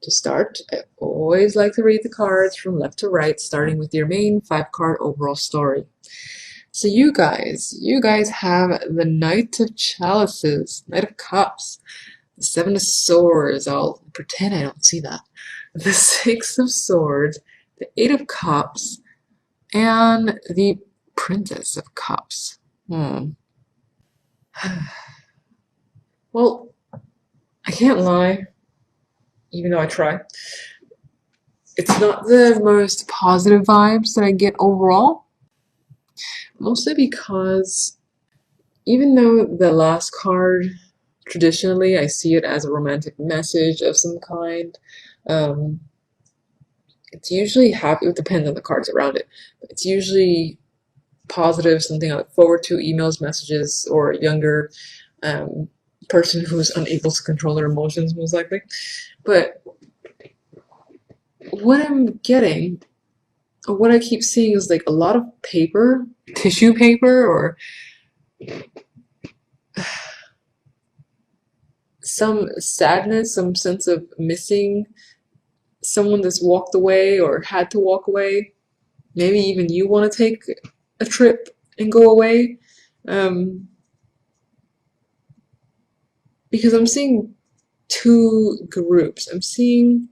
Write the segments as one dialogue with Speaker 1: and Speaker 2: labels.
Speaker 1: To start, I always like to read the cards from left to right, starting with your main 5-card overall story. So you guys have the Knight of Chalices, Knight of Cups, the 7 of Swords. I'll pretend I don't see that. The 6 of Swords, the 8 of Cups, and the Princess of Cups. Well, I can't lie, even though I try. It's not the most positive vibes that I get overall, mostly because even though the last card, traditionally, I see it as a romantic message of some kind. Um, it's usually happy. It depends on the cards around it. But it's usually positive, something I look forward to, emails, messages, or a younger person who's unable to control their emotions, most likely. But what I'm getting, or what I keep seeing, is like a lot of paper, tissue paper, or some sadness, some sense of missing someone that's walked away or had to walk away. Maybe even you want to take a trip and go away. Because I'm seeing two groups. I'm seeing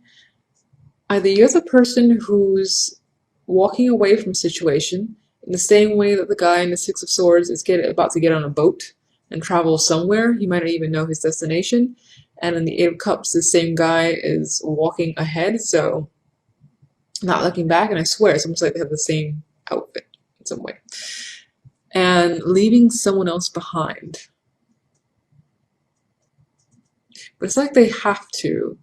Speaker 1: either you're the person who's walking away from a situation in the same way that the guy in the 6 of Swords is about to get on a boat and travel somewhere. He might not even know his destination. And in the 8 of Cups, the same guy is walking ahead, so not looking back. And I swear, it's almost like they have the same outfit in some way. And leaving someone else behind. But it's like they have to.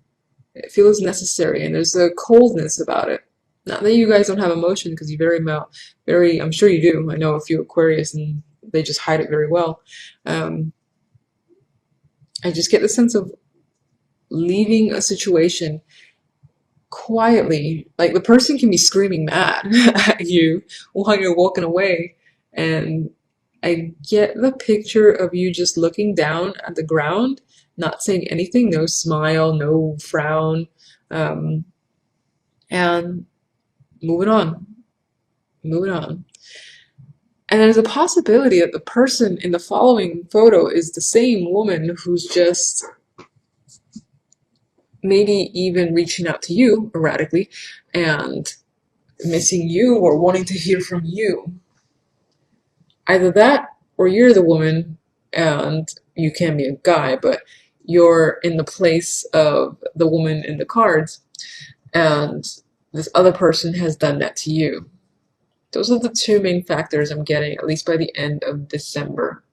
Speaker 1: It feels necessary, and there's a coldness about it. Not that you guys don't have emotion, because you very, I'm sure you do. I know a few Aquarius, and they just hide it very well. I just get the sense of leaving a situation quietly. Like the person can be screaming mad at you while you're walking away, and I get the picture of you just looking down at the ground, not saying anything, no smile, no frown, and moving on, moving on. And there's a possibility that the person in the following photo is the same woman who's just maybe even reaching out to you erratically and missing you or wanting to hear from you. Either that, or you're the woman and you can be a guy, but you're in the place of the woman in the cards, and this other person has done that to you. Those are the two main factors I'm getting, at least by the end of December.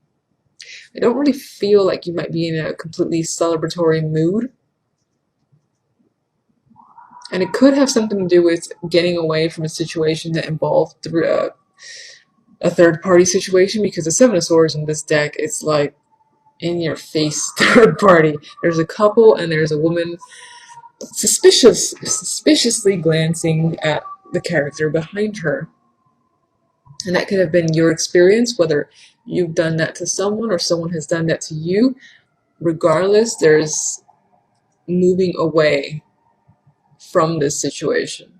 Speaker 1: I don't really feel like you might be in a completely celebratory mood. And it could have something to do with getting away from a situation that involved a third-party situation, because the 7 of Swords in this deck, it's like in your face third party. There's a couple and there's a woman suspiciously glancing at the character behind her. And that could have been your experience, whether you've done that to someone or someone has done that to you. Regardless, there's moving away from this situation.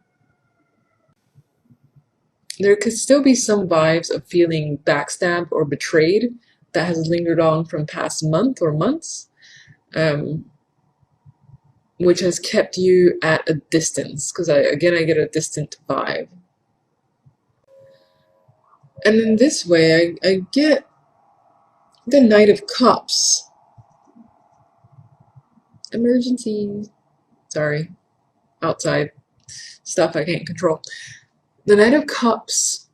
Speaker 1: There could still be some vibes of feeling backstabbed or betrayed that has lingered on from past month or months, which has kept you at a distance, because I get a distant vibe. And in this way, I get the Knight of Cups. Emergency. Sorry. Outside stuff I can't control. The Knight of Cups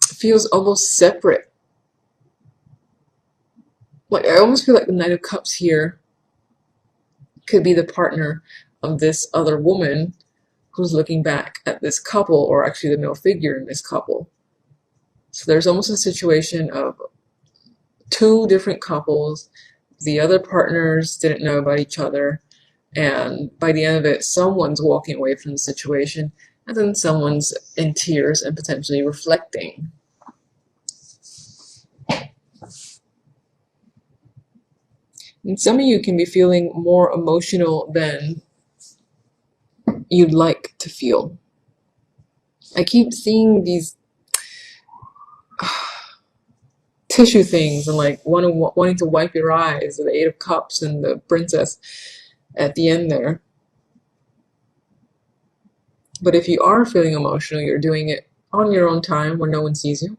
Speaker 1: feels almost separate. Like, I almost feel like the Knight of Cups here could be the partner of this other woman who's looking back at this couple, or actually the male figure in this couple. So there's almost a situation of two different couples. The other partners didn't know about each other, and by the end of it, someone's walking away from the situation, and then someone's in tears and potentially reflecting. And some of you can be feeling more emotional than you'd like to feel. I keep seeing these tissue things and like wanting to wipe your eyes, the Eight of Cups and the Princess at the end there. But if you are feeling emotional, you're doing it on your own time where no one sees you.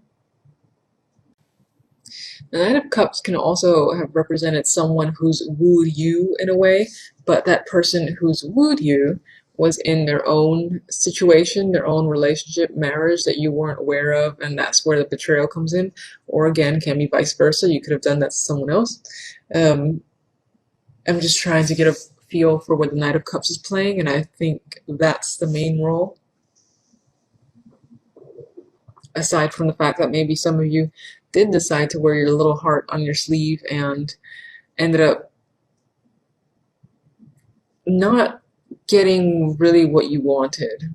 Speaker 1: The Knight of Cups can also have represented someone who's wooed you in a way, but that person who's wooed you was in their own situation, their own relationship, marriage that you weren't aware of, and that's where the betrayal comes in. Or again, can be vice versa. You could have done that to someone else. I'm just trying to get a feel for what the Knight of Cups is playing, and I think that's the main role. Aside from the fact that maybe some of you did decide to wear your little heart on your sleeve and ended up not getting really what you wanted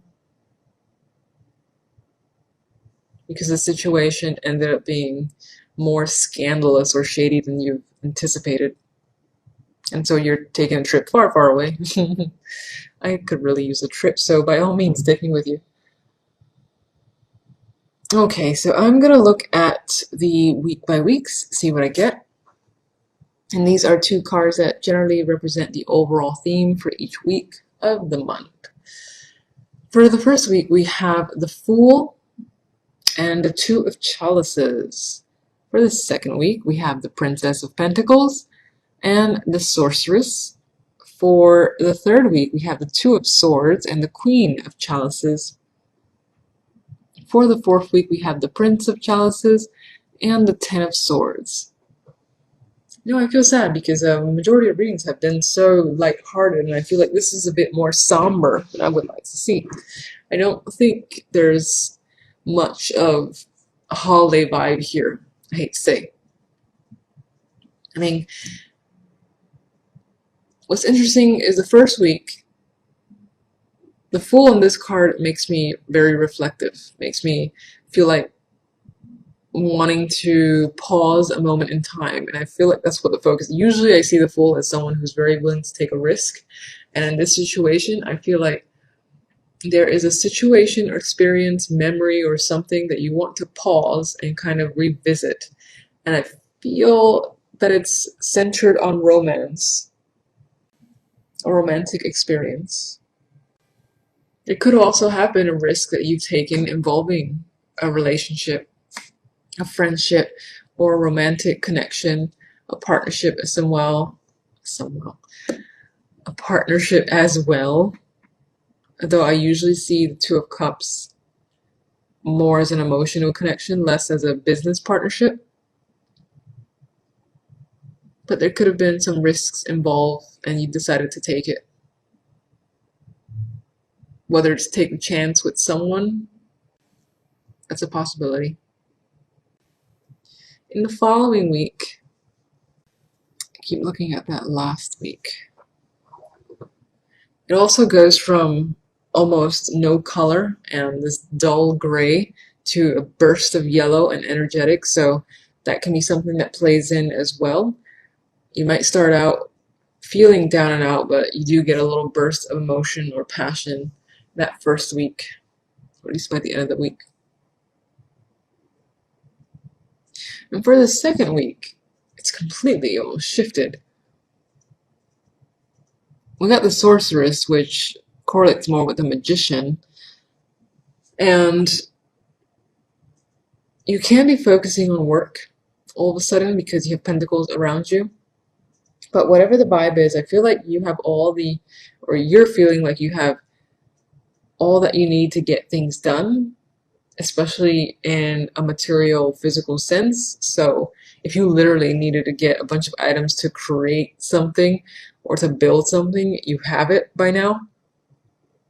Speaker 1: because the situation ended up being more scandalous or shady than you've anticipated. And so you're taking a trip far, far away. I could really use a trip, so by all means, take me with you. Okay, so I'm going to look at the week by weeks, see what I get. And these are two cards that generally represent the overall theme for each week of the month. For the first week, we have the Fool and the Two of Chalices. For the second week, we have the Princess of Pentacles and the Sorceress. For the third week, we have the Two of Swords and the Queen of Chalices. For the fourth week, we have the Prince of Chalices and the Ten of Swords. You know, I feel sad because the majority of readings have been so lighthearted, and I feel like this is a bit more somber than I would like to see. I don't think there's much of a holiday vibe here, I hate to say. I mean, what's interesting is the first week, the Fool on this card makes me very reflective, makes me feel like wanting to pause a moment in time, and I feel like that's what the focus. Usually I see the Fool as someone who's very willing to take a risk, and in this situation I feel like there is a situation or experience, memory, or something that you want to pause and kind of revisit, and I feel that it's centered on romance, a romantic experience. It could also have been a risk that you've taken involving a relationship, a friendship, or a romantic connection, a partnership as well, a partnership as well. Though I usually see the Two of Cups more as an emotional connection, less as a business partnership. But there could have been some risks involved, and you decided to take it. Whether it's take a chance with someone, that's a possibility. In the following week, I keep looking at that last week. It also goes from almost no color and this dull gray to a burst of yellow and energetic, so that can be something that plays in as well. You might start out feeling down and out, but you do get a little burst of emotion or passion that first week, or at least by the end of the week. And for the second week, it's completely almost shifted. We got the Sorceress, which correlates more with the Magician, and you can be focusing on work all of a sudden because you have Pentacles around you. But whatever the vibe is, I feel like you have or you're feeling like you have all that you need to get things done, especially in a material, physical sense. So if you literally needed to get a bunch of items to create something or to build something, you have it by now.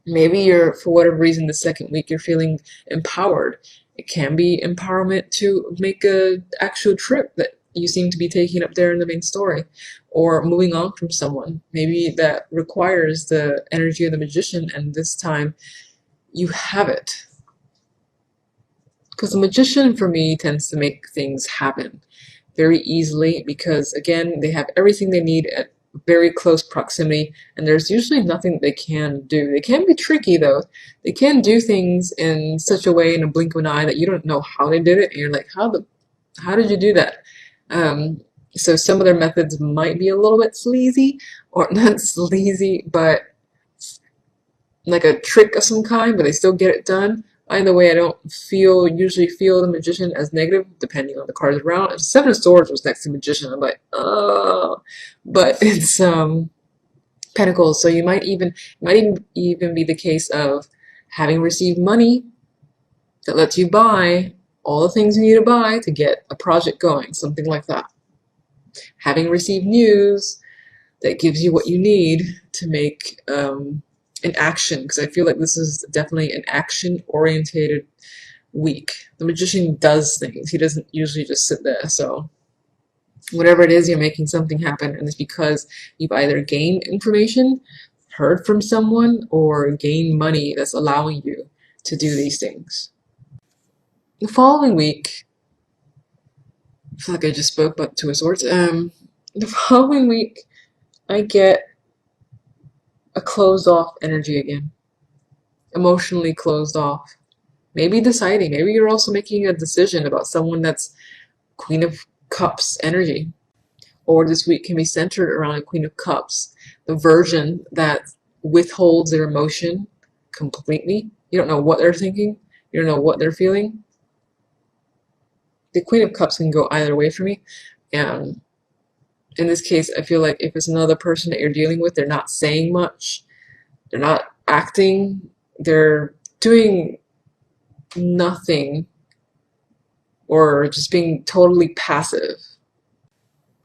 Speaker 1: Maybe for whatever reason, the second week you're feeling empowered. It can be empowerment to make an actual trip that you seem to be taking up there in the main story, or moving on from someone. Maybe that requires the energy of the Magician, and this time you have it. Because the Magician, for me, tends to make things happen. very easily because, again, they have everything they need at very close proximity, and there's usually nothing that they can do. They can be tricky though. They can do things in such a way in a blink of an eye that you don't know how they did it, and you're like, how did you do that? So some of their methods might be a little bit sleazy, or not sleazy, but like a trick of some kind, but they still get it done. Either way, I don't usually feel the magician as negative, depending on the cards around. If Seven of Swords was next to magician, I'm like, but it's Pentacles, so you might even be the case of having received money that lets you buy all the things you need to buy to get a project going, something like that. Having received news that gives you what you need to make an action, because I feel like this is definitely an action-orientated week. The magician does things. He doesn't usually just sit there. So whatever it is, you're making something happen, and it's because you've either gained information, heard from someone, or gained money that's allowing you to do these things. The following week, I feel like I just spoke about Two of Swords. The following week, I get a closed off energy again. Emotionally closed off. Maybe deciding. Maybe you're also making a decision about someone that's Queen of Cups energy. Or this week can be centered around a Queen of Cups, the version that withholds their emotion completely. You don't know what they're thinking. You don't know what they're feeling. The Queen of Cups can go either way for me. And in this case, I feel like if it's another person that you're dealing with, they're not saying much. They're not acting. They're doing nothing, or just being totally passive.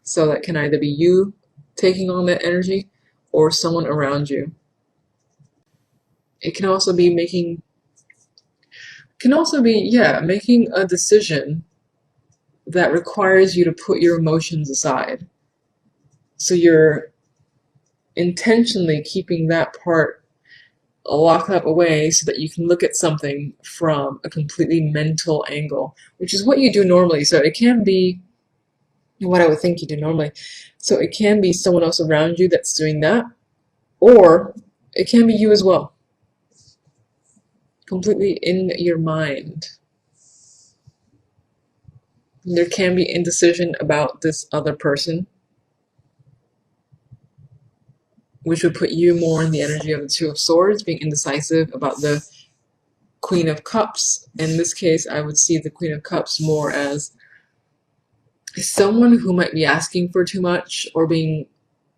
Speaker 1: So that can either be you taking on that energy or someone around you. It can also be making a decision that requires you to put your emotions aside. So you're intentionally keeping that part locked up away so that you can look at something from a completely mental angle, which is what you do normally. So it can be what I would think you do normally. So it can be someone else around you that's doing that, or it can be you as well. Completely in your mind. There can be indecision about this other person, which would put you more in the energy of the Two of Swords, being indecisive about the Queen of Cups. In this case, I would see the Queen of Cups more as someone who might be asking for too much or being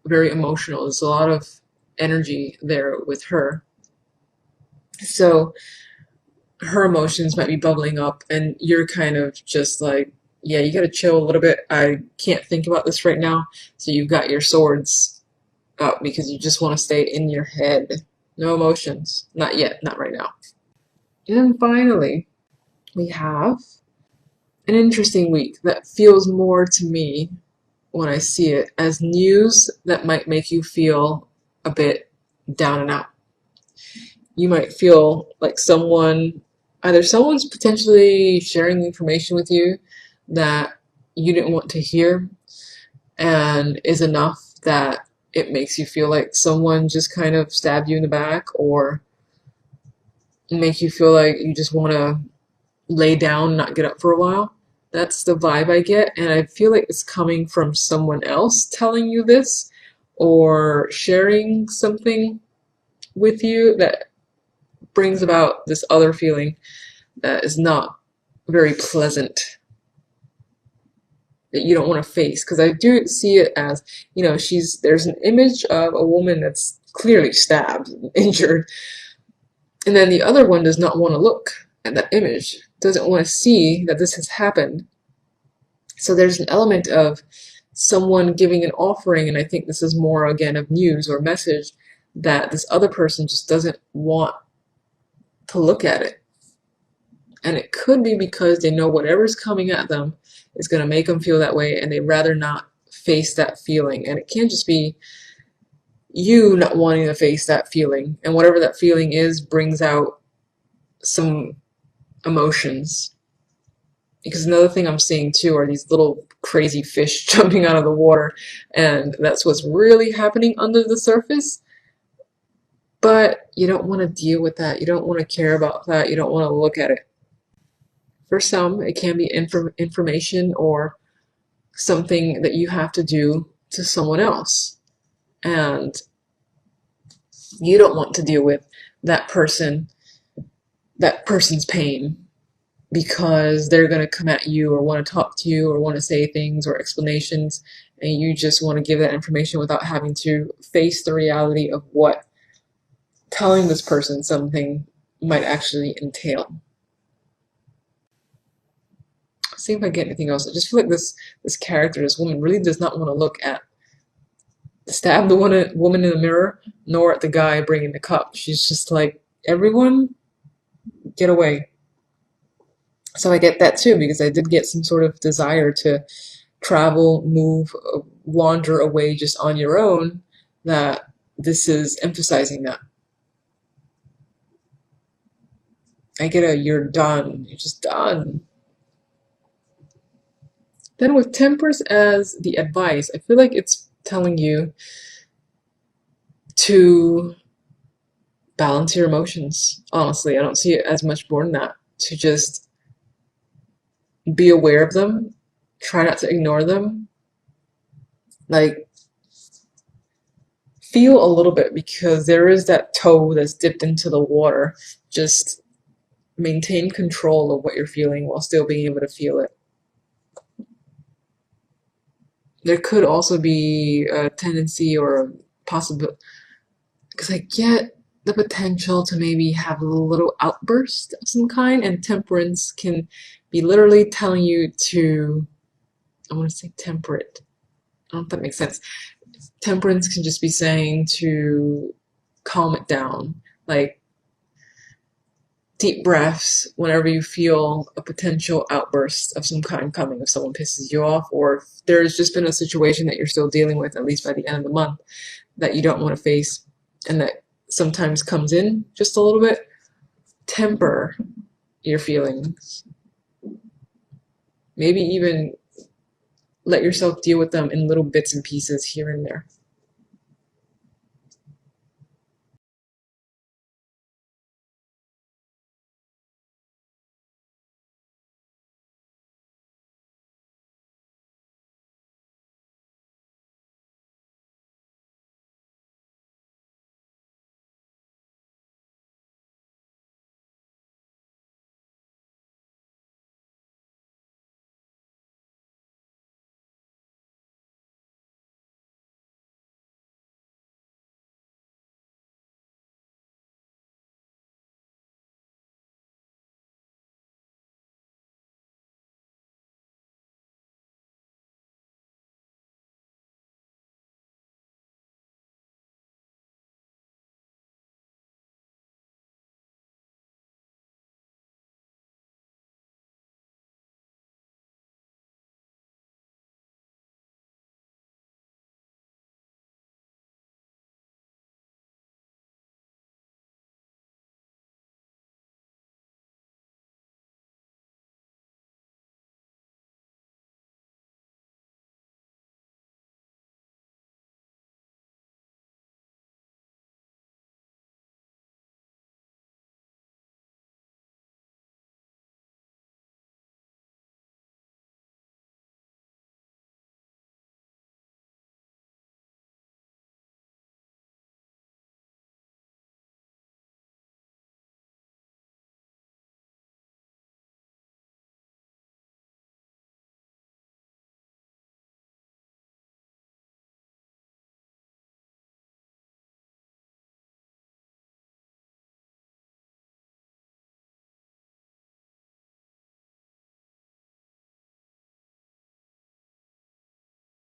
Speaker 1: very emotional. There's a lot of energy there with her. So her emotions might be bubbling up, and you're kind of just like, yeah, you gotta chill a little bit. I can't think about this right now. So you've got your swords up because you just want to stay in your head. No emotions. Not yet. Not right now. And then finally, we have an interesting week that feels more to me, when I see it, as news that might make you feel a bit down and out. You might feel like either someone's potentially sharing information with you that you didn't want to hear, and is enough that it makes you feel like someone just kind of stabbed you in the back, or make you feel like you just want to lay down and not get up for a while. That's the vibe I get, and I feel like it's coming from someone else telling you this, or sharing something with you that brings about this other feeling that is not very pleasant, that you don't want to face. Because I do see it as, there's an image of a woman that's clearly stabbed and injured, and then the other one does not want to look at that image, doesn't want to see that this has happened. So there's an element of someone giving an offering, and I think this is more, again, of news or message, that this other person just doesn't want to look at it. And it could be because they know whatever's coming at them is going to make them feel that way, and they'd rather not face that feeling. And it can't just be you not wanting to face that feeling, and whatever that feeling is brings out some emotions. Because another thing I'm seeing too are these little crazy fish jumping out of the water, and that's what's really happening under the surface. But you don't want to deal with that. You don't want to care about that. You don't want to look at it. For some, it can be information or something that you have to do to someone else. And you don't want to deal with that person's pain, because they're going to come at you or want to talk to you or want to say things or explanations, and you just want to give that information without having to face the reality of what telling this person something might actually entail. See if I get anything else. I just feel like this character, this woman, really does not want to look at stab the woman in the mirror, nor at the guy bringing the cup. She's just like, everyone, get away. So I get that too, because I did get some sort of desire to travel, move, wander away just on your own, that this is emphasizing that. I get a you're done. You're just done. Then with Temperance as the advice, I feel like it's telling you to balance your emotions. Honestly, I don't see it as much more than that. To just be aware of them, try not to ignore them. Like, feel a little bit, because there is that toe that's dipped into the water. Just maintain control of what you're feeling while still being able to feel it. There could also be a tendency or a possibility, because I get the potential to maybe have a little outburst of some kind, and Temperance can be literally telling you to, I want to say temperate. I don't know if that makes sense. Temperance can just be saying to calm it down, like deep breaths whenever you feel a potential outburst of some kind coming, if someone pisses you off, or if there's just been a situation that you're still dealing with, at least by the end of the month, that you don't want to face, and that sometimes comes in just a little bit. Temper your feelings. Maybe even let yourself deal with them in little bits and pieces here and there.